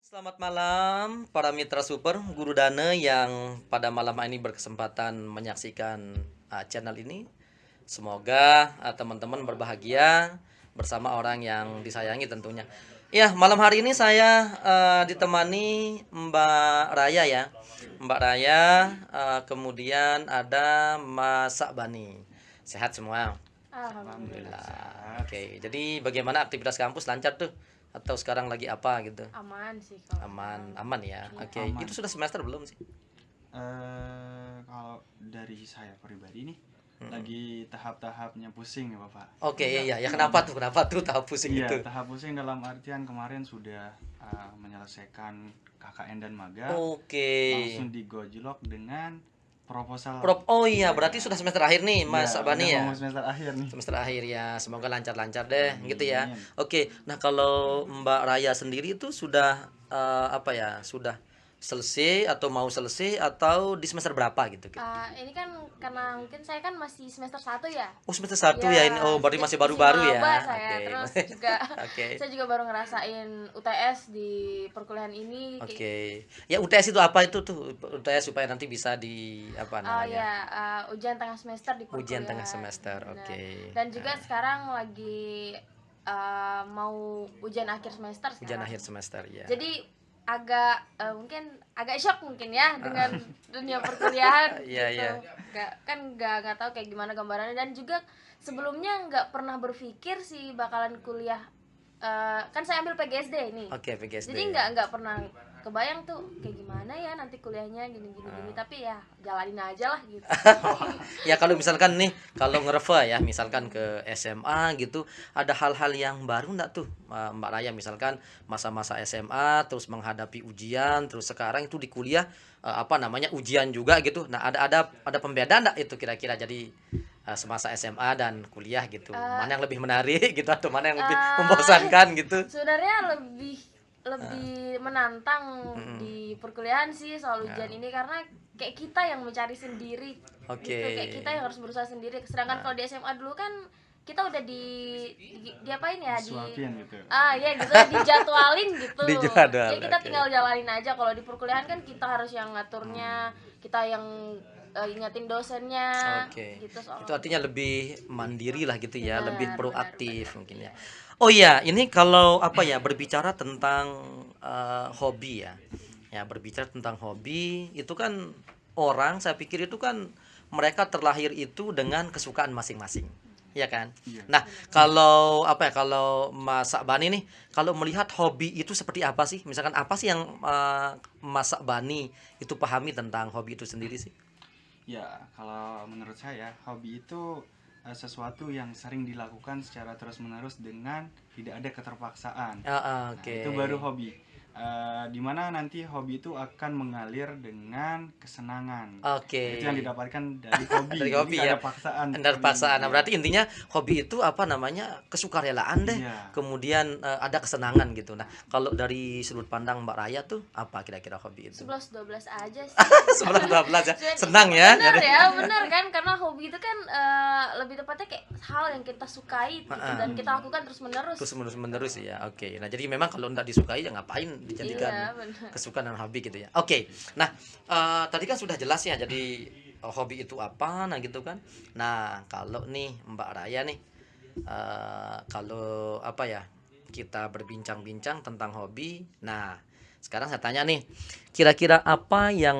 Selamat malam para mitra super Guru Dana yang pada malam ini berkesempatan menyaksikan channel ini. Semoga teman-teman berbahagia bersama orang yang disayangi tentunya. Ya, malam hari ini saya ditemani Mbak Raya ya. Mbak Raya, kemudian ada Mas Sakbani. Sehat semua? Alhamdulillah Alhamdulillah. sehat. Oke, jadi bagaimana aktivitas kampus, lancar tuh? Atau sekarang lagi apa gitu? Aman sih kalau Aman, sekarang. aman ya. Iya. Oke, itu Aman. sudah semester belum sih? Kalau dari saya pribadi nih, Mm-mm. lagi tahap-tahapnya pusing ya Bapak. Oke, iya, ya. Kenapa tuh? Kenapa tuh tahap pusing Iya, itu? tahap pusing dalam artian kemarin sudah menyelesaikan KKN dan magang, Oke. langsung digojlok dengan proposal. Oh iya, Ya, berarti sudah semester akhir nih, Mas ya, Abani udah ya. mau semester akhir nih. Semester akhir ya. Semoga lancar-lancar deh, gitu ya. Amin. Oke. Nah, kalau Mbak Raya sendiri itu sudah apa ya? Sudah selesai atau mau selesai atau di semester berapa gitu? Ini kan karena mungkin saya kan masih semester 1 ya. Oh, semester 1 ya ini. Oh, berarti masih baru-baru ya. maba saya. Oke. Terus juga Oke. saya juga baru ngerasain UTS di perkuliahan ini. Oke. Ya UTS itu apa itu tuh? UTS supaya nanti bisa di apa Oh namanya? ya, ujian tengah semester di perkuliahan. Ujian tengah semester. Benar. Oke. Dan juga Nah, sekarang lagi mau ujian akhir semester ujian sekarang. akhir semester ya. Jadi agak mungkin agak shock mungkin ya dengan dunia perkuliahan Iya, gitu. iya. Nggak tahu kayak gimana gambarannya, dan juga sebelumnya nggak pernah berpikir sih bakalan kuliah. Kan saya ambil PGSD ini. Oke, PGSD. Jadi nggak pernah kebayang tuh kayak gimana ya nanti kuliahnya gini, tapi ya jalanin aja lah gitu. Ya kalau misalkan nih, kalau ngerefer ya, misalkan ke SMA gitu, ada hal-hal yang baru enggak tuh Mbak Raya, misalkan masa-masa SMA terus menghadapi ujian, terus sekarang itu di kuliah apa namanya ujian juga gitu. Nah, ada pembedaan enggak itu kira-kira jadi semasa SMA dan kuliah gitu. Mana yang lebih menarik gitu atau mana yang lebih membosankan gitu? Sebenarnya lebih menantang di perkuliahan sih soal ujian ini, karena kayak kita yang mencari sendiri Oke. gitu, kayak kita yang harus berusaha sendiri. Sedangkan kalau di SMA dulu kan kita udah diapain ya, Disuapin gitu. ya gitu, dijadwalin gitu. Dijadwal, Ya kita oke. tinggal jalanin aja. Kalau di perkuliahan kan kita harus yang ngaturnya, kita yang ingatin dosennya Oke. gitu soal. Itu artinya lebih mandiri lah gitu ya, Benar, lebih benar, proaktif mungkin ya. Oh iya, ini kalau apa ya berbicara tentang hobi ya. Ya, berbicara tentang hobi itu kan orang saya pikir itu kan mereka terlahir itu dengan kesukaan masing-masing. Ya kan? Iya. Nah, kalau apa ya kalau Mas Sakbani nih, kalau melihat hobi itu seperti apa sih? Misalkan apa sih yang Mas Sakbani itu pahami tentang hobi itu sendiri sih? Ya, kalau menurut saya hobi itu sesuatu yang sering dilakukan secara terus-menerus dengan tidak ada keterpaksaan. Nah, Oke. itu baru hobi. Dimana nanti hobi itu akan mengalir dengan kesenangan. Oke. Itu yang didapatkan dari hobi. Dari Jadi hobi nggak ya. ada paksaan. Ada paksaan. Nah, Iya. berarti intinya hobi itu apa namanya? Kesukarelaan deh. Iya. Kemudian ada kesenangan gitu. Nah, kalau dari sudut pandang Mbak Raya tuh apa kira-kira hobi itu? 11-12 aja sih. 11-12 ya. Senang ya. Bener ya, bener kan, karena hobi itu kan lebih tepatnya kayak hal yang kita sukai gitu, dan kita lakukan terus menerus. Terus menerus ya. Oke. Nah, jadi memang kalau enggak disukai ya ngapain dijadikan Iya, bener. kesukaan dan hobi gitu ya. Oke. Nah, tadi kan sudah jelas ya jadi hobi itu apa nah gitu kan. Nah, kalau nih Mbak Raya nih kalau apa ya kita berbincang-bincang tentang hobi. Nah, sekarang saya tanya nih, kira-kira apa yang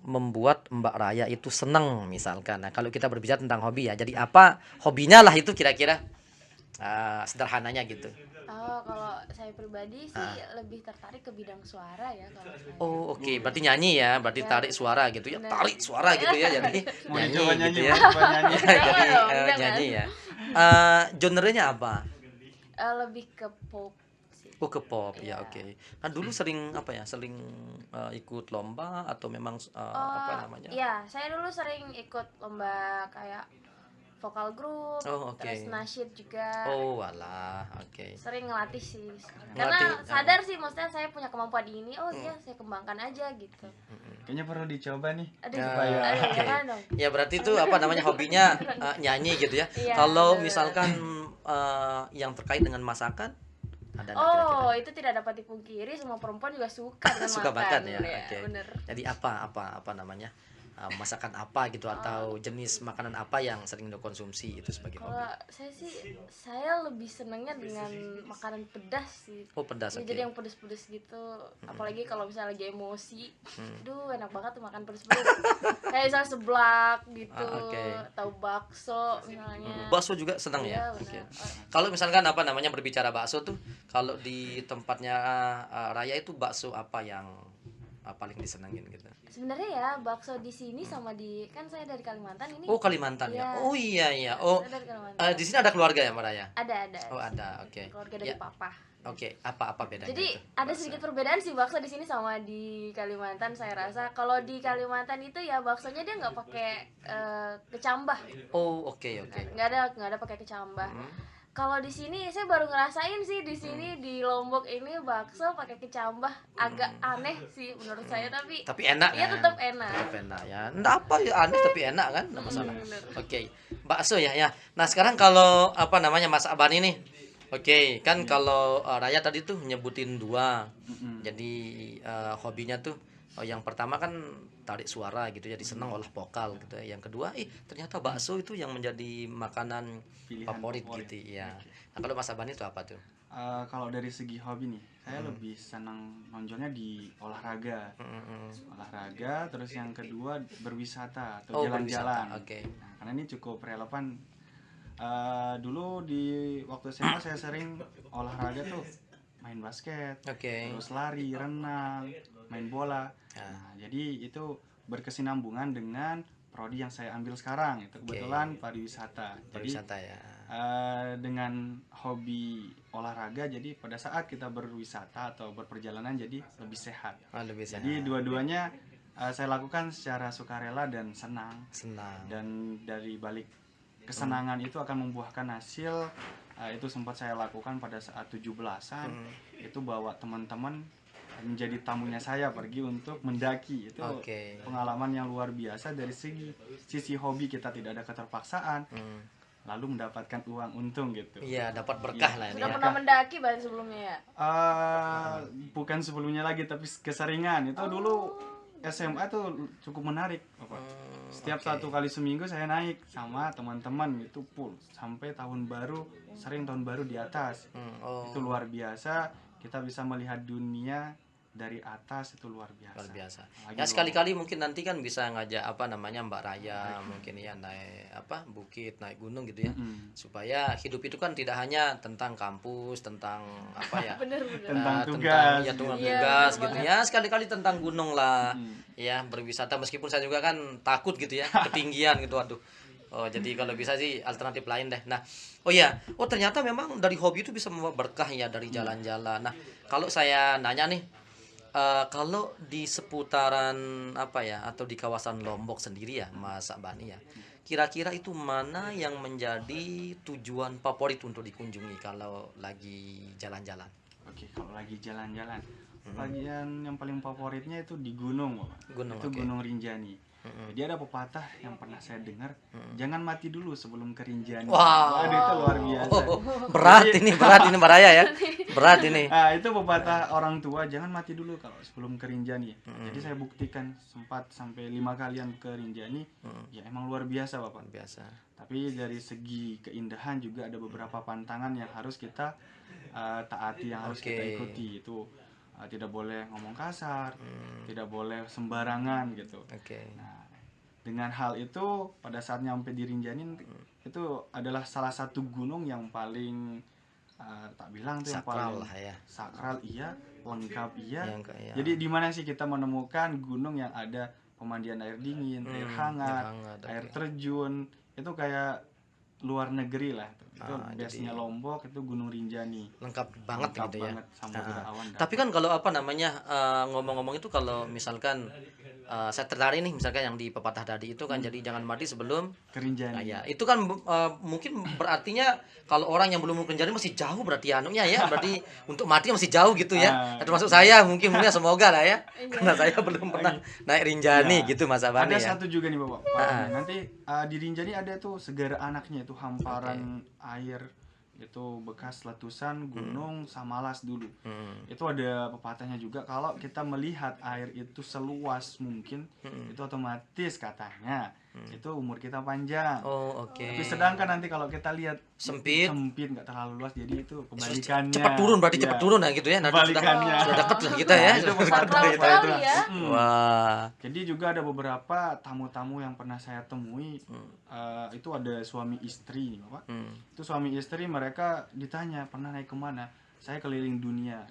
membuat Mbak Raya itu seneng misalkan. Nah, kalau kita berbicara tentang hobi ya, jadi apa hobinya lah itu kira-kira sederhananya gitu. Kalau saya pribadi sih lebih tertarik ke bidang suara ya kalau saya. Oh, oke. Berarti nyanyi ya, berarti Ya, tarik suara gitu ya. benar. Tarik suara gitu ya, jadi Mau nyanyi coba gitu nyanyi, ya. mau coba nyanyi. Ya, jadi Jangan dong, jangan. nyanyi ya. Genrenya apa? Lebih ke pop sih. Oh, ke pop ya, Iya. oke. Nah, dulu sering apa ya? Sering ikut lomba atau memang apa namanya? Iya, saya dulu sering ikut lomba kayak vokal grup, Oh, oke. terus nasyid juga. Oh, walah, oke. Sering ngelatih sih, Ngelatih, karena sadar sih, maksudnya saya punya kemampuan di ini. Oh iya, saya kembangkan aja gitu. Kayaknya perlu dicoba nih. Aduh, Ya, aduh, oke. jangan dong. Ya berarti itu apa namanya hobinya nyanyi gitu ya. Iya, Kalau benar. misalkan yang terkait dengan masakan Ada nggak kira-kira? Oh, itu tidak dapat dipungkiri, semua perempuan juga suka dengan Suka makan ya. ya, Oke. bener. Jadi apa namanya? Masakan apa gitu atau jenis makanan apa yang sering dikonsumsi itu sebagai hobi? Kalau saya sih, saya lebih senangnya dengan makanan pedas sih. Oh, pedas. Ya, Oke. jadi yang pedes-pedes gitu. Apalagi kalau misalnya lagi emosi, aduh enak banget tuh makan pedes-pedes. Kayak misalnya seblak gitu, Oke. atau bakso misalnya. Bakso juga senang Iya, ya. benar. Oke. Kalau misalkan apa namanya berbicara bakso tuh, kalau di tempatnya Raya itu bakso apa yang paling disenengin gitu? Sebenarnya ya bakso di sini sama di, kan saya dari Kalimantan ini. Oh, Kalimantan ya. Iya. Oh iya iya. Oh, Saya dari Kalimantan. di sini ada keluarga ya Mbak Raya? Ada. Oh, ada. Oke. Keluarga dari Ya. papa. Oke, apa bedanya Jadi itu? ada Bakso? sedikit perbedaan sih bakso di sini sama di Kalimantan saya rasa. Kalau di Kalimantan itu ya baksonya dia nggak pakai kecambah, Oh, oke oke. nggak ada pakai kecambah. Kalau di sini saya baru ngerasain sih di sini di Lombok ini bakso pakai kecambah, agak aneh sih menurut saya, tapi Tapi enak iya kan? tetap enak. Tetap enak ya. Nggak apa ya aneh tapi enak kan? Nggak masalah. bener. Oke. Bakso ya ya. Nah, sekarang kalau apa namanya Mas Abani nih. Oke, kan kalau Raya tadi tuh nyebutin dua. Jadi hobinya tuh yang pertama kan tarik suara gitu ya, disenang olah vokal gitu. Yang kedua, ternyata bakso itu yang menjadi makanan Pilihan favorit favorit. gitu ya. Nah, kalau Mas Abani itu apa tuh? Kalau dari segi hobi nih, saya lebih senang nonjolnya di olahraga. Olahraga, terus yang kedua berwisata atau Oh, jalan-jalan. berwisata, oke. Nah, karena ini cukup relevan. Dulu di waktu SMA saya sering olahraga tuh main basket, Oke. terus lari, renang, main bola. Nah, jadi itu berkesinambungan dengan prodi yang saya ambil sekarang. Itu kebetulan pariwisata. Jadi Berwisata ya. dengan hobi olahraga, jadi pada saat kita berwisata atau berperjalanan jadi lebih sehat. Oh, lebih sehat. Jadi dua-duanya saya lakukan secara sukarela dan senang. Senang. Dan dari balik kesenangan itu akan membuahkan hasil. Itu sempat saya lakukan pada saat 17-an. Itu bawa teman-teman menjadi tamunya saya pergi untuk mendaki. Itu Oke. pengalaman yang luar biasa dari sisi hobi, kita tidak ada keterpaksaan. Lalu mendapatkan uang untung gitu. Iya, dapat berkah lah ini Sudah ya. pernah mendaki bahkan sebelumnya ya? Bukan sebelumnya lagi, tapi keseringan. Itu dulu SMA tuh cukup menarik, Bapak. Setiap oke. 1 kali seminggu saya naik sama teman-teman itu full sampai tahun baru, sering tahun baru di atas. Oh, Itu luar biasa, kita bisa melihat dunia dari atas, itu luar biasa. luar biasa. Lagi Ya sekali-kali mungkin nanti kan bisa ngajak apa namanya Mbak Raya mungkin ya naik apa bukit, naik gunung gitu ya. Supaya hidup itu kan tidak hanya tentang kampus, tentang apa ya? Bener. Tentang tentang tugas. ya tentang Iya, tugas bener gitu banget. ya. Sekali-kali tentang gunung lah. Ya, berwisata meskipun saya juga kan takut gitu ya, ketinggian gitu aduh. Oh, jadi kalau bisa sih alternatif lain deh. Nah, oh ya, ternyata memang dari hobi itu bisa membawa berkah ya dari jalan-jalan. Nah, kalau saya nanya nih, kalau di seputaran apa ya atau di kawasan Lombok sendiri ya, Mas Abani ya, kira-kira itu mana yang menjadi tujuan favorit untuk dikunjungi kalau lagi jalan-jalan? Oke, kalau lagi jalan-jalan, bagian yang paling favoritnya itu di gunung, Bapak. Gunung, Itu oke. Gunung Rinjani. Jadi ada pepatah yang pernah saya dengar, jangan mati dulu sebelum ke Rinjani. Wah. Waduh, itu luar biasa. Berat ini Mbak Raya ya. Berat ini. Itu pepatah orang tua, jangan mati dulu kalau sebelum ke Rinjani. Jadi saya buktikan sempat sampai 5 kalian ke Rinjani, ya emang luar biasa, Bapak. Biasa. Tapi dari segi keindahan juga ada beberapa pantangan yang harus kita taati, yang harus kita Oke. ikuti. Itu tidak boleh ngomong kasar, tidak boleh sembarangan gitu. Oke. Nah, dengan hal itu pada saat nyampe di Rinjani itu adalah salah satu gunung yang paling tak bilang tuh yang Sakral paling lah ya. sakral iya, lengkap iya. Iya. Jadi di mana sih kita menemukan gunung yang ada pemandian air dingin, air hangat, air oke. terjun, itu kayak luar negeri lah. Itu jadi base-nya Lombok, itu Gunung Rinjani. Lengkap banget Lengkap gitu ya. banget, Samudra Awan. Tapi kan kalau apa namanya ngomong-ngomong itu kalau misalkan saya tertarik nih misalkan yang di pepatah tadi itu kan jadi jangan mati sebelum ke Rinjani. nah, ya itu kan mungkin berartinya kalau orang yang belum kerjaan masih jauh berarti anunya ya berarti untuk mati masih jauh gitu ya. Termasuk saya mungkin semoga lah ya karena saya belum pernah naik Rinjani Ya. gitu Mas Abani Ada ya. satu juga nih Bapak. Nanti di Rinjani ada tuh segara anaknya, itu hamparan air itu bekas letusan gunung Samalas dulu. Itu ada pepatahnya juga, kalau kita melihat air itu seluas mungkin, itu otomatis katanya itu umur kita panjang. Oh, oke. Tapi sedangkan nanti kalau kita lihat Sempit. sempit nggak terlalu luas, jadi itu kebalikannya. Cepat turun berarti, Iya. cepat turun ya gitu ya. Nanti Kebalikannya. sudah dekat lah kita ya. Itu Sakral pepatah sekali itu. ya. Wah. Jadi juga ada beberapa tamu-tamu yang pernah saya temui, itu ada suami istri, Bapak. Itu suami istri, mereka ditanya pernah naik kemana? Saya keliling dunia.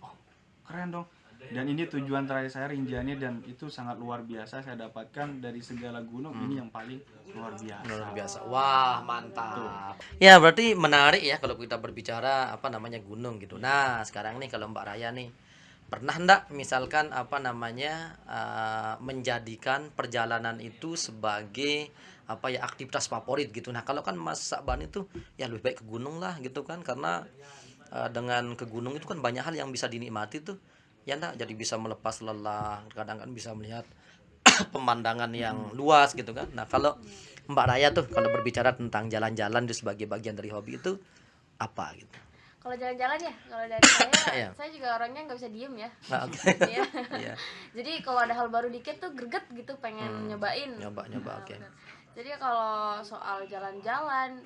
Oh, keren dong. Dan ini tujuan terakhir saya Rinjani, dan itu sangat luar biasa saya dapatkan dari segala gunung. Ini yang paling luar biasa. Luar biasa. Wah, mantap. Ya, berarti menarik ya kalau kita berbicara apa namanya gunung gitu. Nah, sekarang nih kalau Mbak Raya nih pernah enggak misalkan apa namanya menjadikan perjalanan itu sebagai apa ya aktivitas favorit gitu. Nah, kalau kan Mas Sakban itu ya lebih baik ke gunung lah gitu kan, karena dengan ke gunung itu kan banyak hal yang bisa dinikmati tuh. Ya enggak, jadi bisa melepas lelah, kadang kan bisa melihat pemandangan yang luas gitu kan. Nah, kalau Mbak Raya tuh kalau berbicara tentang jalan-jalan itu sebagai bagian dari hobi itu apa gitu? Kalau jalan-jalan ya, kalau dari Iya. saya juga orangnya nggak bisa diem ya. Nah, oke. Iya. Iya. Jadi kalau ada hal baru dikit tuh greget gitu, pengen nyobain. Nyoba, Nah, oke. bener. Jadi kalau soal jalan-jalan,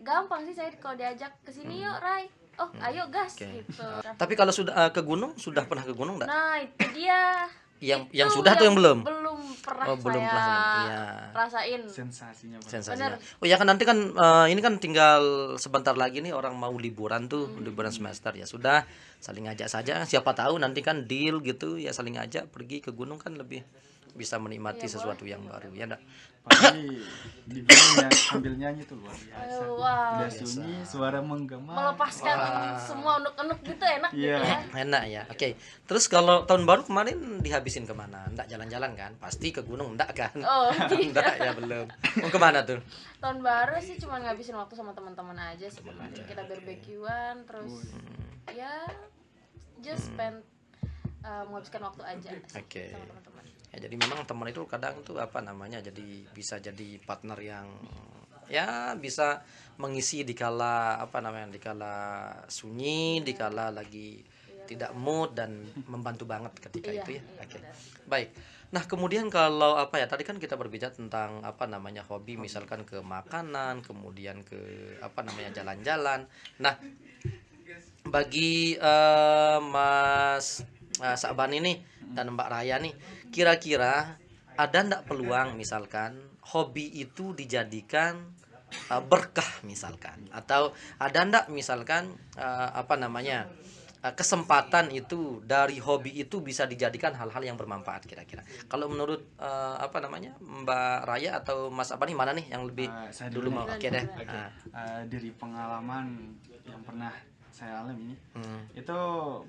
gampang sih saya kalau diajak ke sini yuk Rai. Oh, ayo gas Oke. gitu. Tapi kalau sudah ke gunung, sudah pernah ke gunung enggak? Nah, itu dia. Yang Itu sudah atau yang belum? Belum pernah Oh, belum saya pernah. Iya. rasain. Sensasinya, Pak. Sensasinya. Bener. Oh ya kan nanti kan ini kan tinggal sebentar lagi nih orang mau liburan tuh, liburan semester ya sudah saling ajak saja. Siapa tahu nanti kan deal gitu ya, saling ajak pergi ke gunung kan lebih bisa menikmati sesuatu yang baru ya enggak? Apalagi di gunung sambil nyanyi tuh luar biasa. Wah, Udah sunyi, suara menggema. melepaskan semua unek-unek gitu enak gitu Iya. ya. Enak ya. Oke. Terus kalau tahun baru kemarin dihabisin kemana? Enggak jalan-jalan kan? Pasti ke gunung enggak kan? Oh, Enggak ya belum. Mau kemana tuh? tahun baru sih cuma ngabisin waktu sama teman-teman aja sebenarnya. Kita barbekyuan terus ya just spend menghabiskan waktu aja sih Oke. sama teman-teman. Ya, jadi memang teman itu kadang tuh apa namanya, jadi bisa jadi partner yang ya bisa mengisi dikala apa namanya, dikala sunyi, dikala lagi tidak mood, dan membantu banget ketika Iya, itu ya. iya, Oke. benar. Baik. Nah, kemudian kalau apa ya, tadi kan kita berbicara tentang apa namanya hobi, misalkan ke makanan, kemudian ke apa namanya jalan-jalan. Nah, bagi Mas Sakban ini dan Mbak Raya nih, kira-kira ada ndak peluang misalkan hobi itu dijadikan berkah misalkan, atau ada ndak misalkan apa namanya kesempatan itu dari hobi itu bisa dijadikan hal-hal yang bermanfaat kira-kira. Kalau menurut apa namanya Mbak Raya atau Mas Sakban nih, mana nih yang lebih Saya dulu mau? dulu. Oke deh. Oke. Dari pengalaman yang pernah saya alami, itu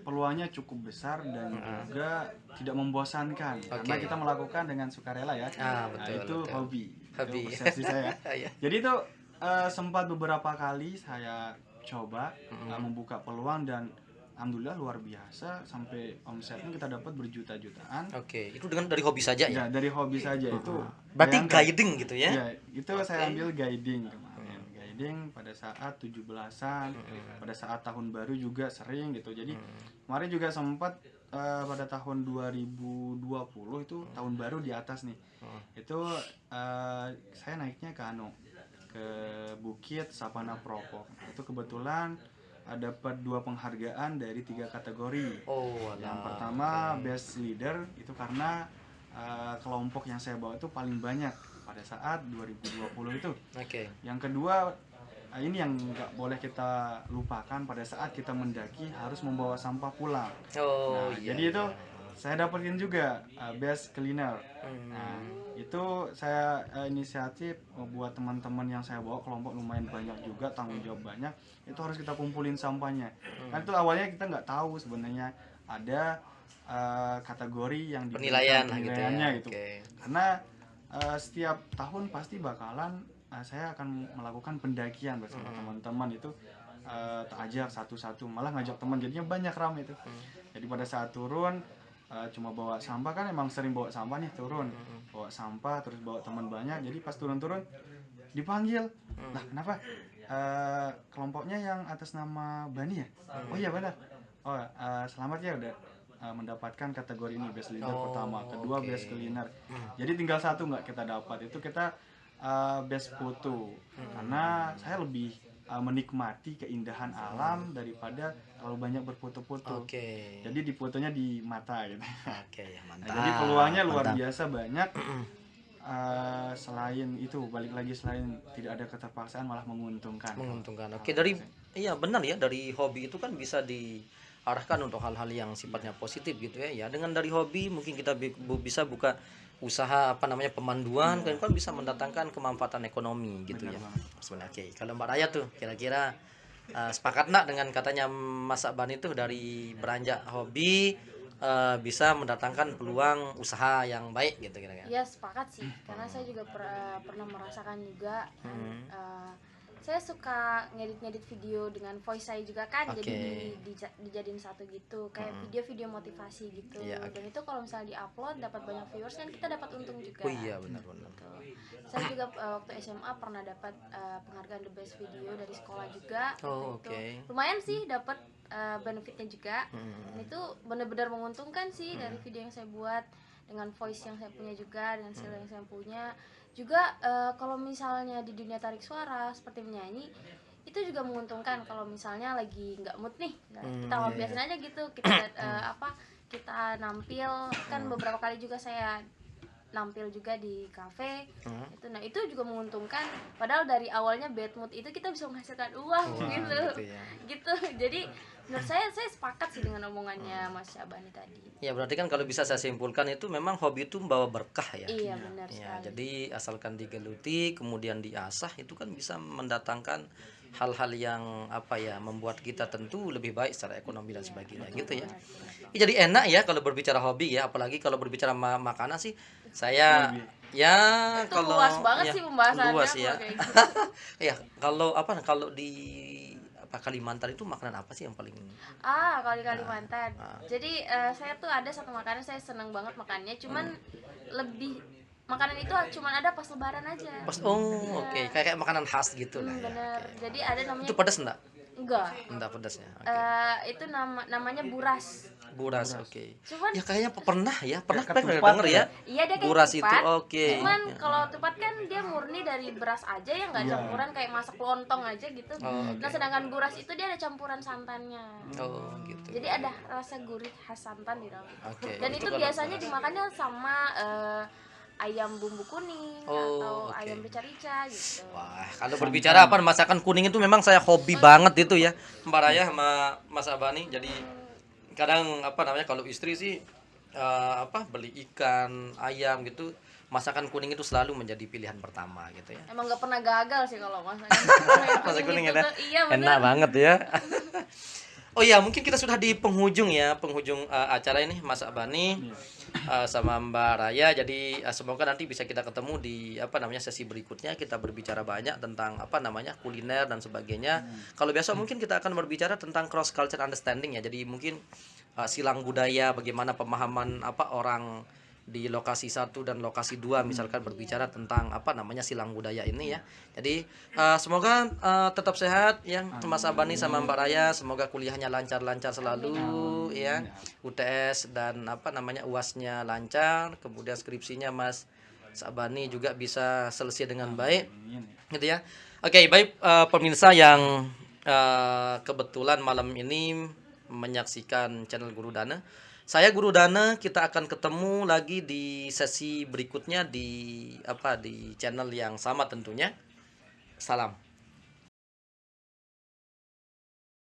peluangnya cukup besar dan juga tidak membosankan, karena kita melakukan dengan sukarela ya. Betul, Itu betul. hobi. Hobi. Itu persepsi saya. Iya. Jadi itu sempat beberapa kali saya coba membuka peluang, dan alhamdulillah luar biasa, sampai omsetnya kita dapat berjuta-jutaan. Oke, itu dengan dari hobi saja ya? Ya, dari hobi saja itu. Berarti bayangkan. guiding gitu ya? Ya, itu saya ambil guiding kemarin. Guiding pada saat 17-an, pada saat tahun baru juga sering gitu. Jadi kemarin juga sempat pada tahun 2020 itu tahun baru di atas nih. Itu saya naiknya ke Bukit Sapana Propok. Itu kebetulan dapat 2 penghargaan dari 3 kategori. Oh, Yang pertama best leader, itu karena kelompok yang saya bawa itu paling banyak pada saat 2020 itu. Oke. Yang kedua, ini yang nggak boleh kita lupakan, pada saat kita mendaki harus membawa sampah pulang. Oh, Nah, iya. jadi itu saya dapetin juga best cleaner. Nah, itu saya inisiatif buat teman-teman yang saya bawa, kelompok lumayan banyak juga, tanggung jawab banyak, itu harus kita kumpulin sampahnya. Kan itu awalnya kita nggak tahu sebenarnya ada kategori yang Penilaian lah gitu ya. penilaiannya gitu. Oke. Karena setiap tahun pasti bakalan saya akan melakukan pendakian bersama teman-teman itu, tak ajak satu-satu, malah ngajak teman, jadinya banyak ramai itu. Jadi pada saat turun cuma bawa sampah, kan emang sering bawa sampah nih, turun bawa sampah terus bawa teman banyak, jadi pas turun-turun dipanggil, lah kenapa kelompoknya yang atas nama Bani ya. Oh iya benar. Oh selamat ya udah mendapatkan kategori ini best leader pertama, kedua oke. best cleaner. Jadi tinggal satu nggak kita dapat, itu kita best foto. Karena saya lebih menikmati keindahan alam daripada terlalu banyak berfoto-foto. Oke. Jadi di fotonya di mata gitu. Oke ya, Nah, mantap. jadi peluangnya luar Mantap. biasa banyak. Selain itu balik lagi, selain tidak ada keterpaksaan malah menguntungkan. Menguntungkan. Oke, dari iya benar ya, dari hobi itu kan bisa diarahkan untuk hal-hal yang sifatnya positif gitu ya. Ya, dengan dari hobi mungkin kita bisa buka usaha apa namanya pemanduan kan bisa mendatangkan kemanfaatan ekonomi gitu ya. Sebenarnya oke. Kalau Mbak Raya tuh kira-kira sepakat nak dengan katanya Mas Aban itu dari beranjak hobi bisa mendatangkan peluang usaha yang baik gitu kira-kira. Ya sepakat sih, karena saya juga pernah merasakan juga kan, saya suka ngedit video dengan voice saya juga kan, Oke. jadi dijadiin satu gitu, kayak video-video motivasi gitu. Iya, oke. Dan itu kalau misalnya diupload dapat banyak viewers kan kita dapat untung juga. Oh iya benar-benar. Gitu. Saya juga waktu SMA pernah dapat penghargaan the best video dari sekolah juga. Oh, Waktu itu. oke. Lumayan sih dapat benefitnya juga. Dan itu benar-benar menguntungkan sih dari video yang saya buat, dengan voice yang saya punya juga, dengan skill yang saya punya. Juga kalau misalnya di dunia tarik suara seperti menyanyi itu juga menguntungkan kalau misalnya lagi nggak mood nih. Nah, kita biasin aja gitu, kita kita nampil kan. Beberapa kali juga saya nampil juga di kafe itu. Nah itu juga menguntungkan, padahal dari awalnya bad mood itu kita bisa menghasilkan uang gitu. gitu ya. Gitu. Jadi menurut saya sepakat sih dengan omongannya Mas Syabani tadi. Ya berarti kan kalau bisa saya simpulkan itu memang hobi itu membawa berkah ya. Iya benar Ya, sekali. jadi asalkan digeluti kemudian diasah itu kan bisa mendatangkan hal-hal yang apa ya, membuat kita tentu lebih baik secara ekonomi dan sebagainya gitu ya. Ya, jadi enak ya kalau berbicara hobi ya, apalagi kalau berbicara makanan sih saya ya Itu kalau luas banget ya, sih pembahasannya luas kalau ya. kayak gitu. Ya kalau di Kalimantan itu makanan apa sih yang paling Kalau di Kalimantan. Jadi saya tuh ada satu makanan saya seneng banget makannya, cuman lebih makanan itu cuman ada pas lebaran aja. oke, kayak makanan khas gitu lah ya. Bener. Oke. Jadi ada namanya Itu pedas enggak? enggak. Enggak pedasnya. Oke. Itu namanya buras. Buras, oke. Cuman Ya kayaknya pernah ketupat denger ya. iya dia kayak Buras tupat, itu oke. cuman kalau tupat kan dia murni dari beras aja ya, nggak Iya. campuran kayak masak lontong aja gitu. Oh, oke. Nah sedangkan buras itu dia ada campuran santannya. Oh, gitu. Jadi ada rasa gurih khas santan di dalam. Oke, Dan itu itu kalau biasanya dimakannya sama ayam bumbu kuning Oh, atau oke. ayam rica-rica gitu. Wah, kalau berbicara apa masakan kuning itu memang saya hobi banget itu ya, Mbak Raya sama Mas Abani. Jadi kadang apa namanya kalau istri sih beli ikan, ayam gitu, masakan kuning itu selalu menjadi pilihan pertama gitu ya. Emang nggak pernah gagal sih kalau masakan Masak kuning itu enak, tuh. Iya bener. enak banget ya. Oh ya, mungkin kita sudah di penghujung acara ini, Mas Abani sama Mbak Raya. Jadi semoga nanti bisa kita ketemu di sesi berikutnya. Kita berbicara banyak tentang kuliner dan sebagainya. Kalau biasa mungkin kita akan berbicara tentang cross culture understanding ya. Jadi mungkin silang budaya, bagaimana pemahaman orang di lokasi 1 dan lokasi 2 misalkan berbicara tentang silang budaya ini ya. Jadi semoga tetap sehat ya Mas Abani sama Mbak Raya, semoga kuliahnya lancar-lancar selalu ya. UTS dan UAS-nya lancar, kemudian skripsinya Mas Abani juga bisa selesai dengan baik gitu ya. Oke, baik pemirsa yang kebetulan malam ini menyaksikan channel Guru Dana. Saya Guru Dana, kita akan ketemu lagi di sesi berikutnya di channel yang sama tentunya. Salam.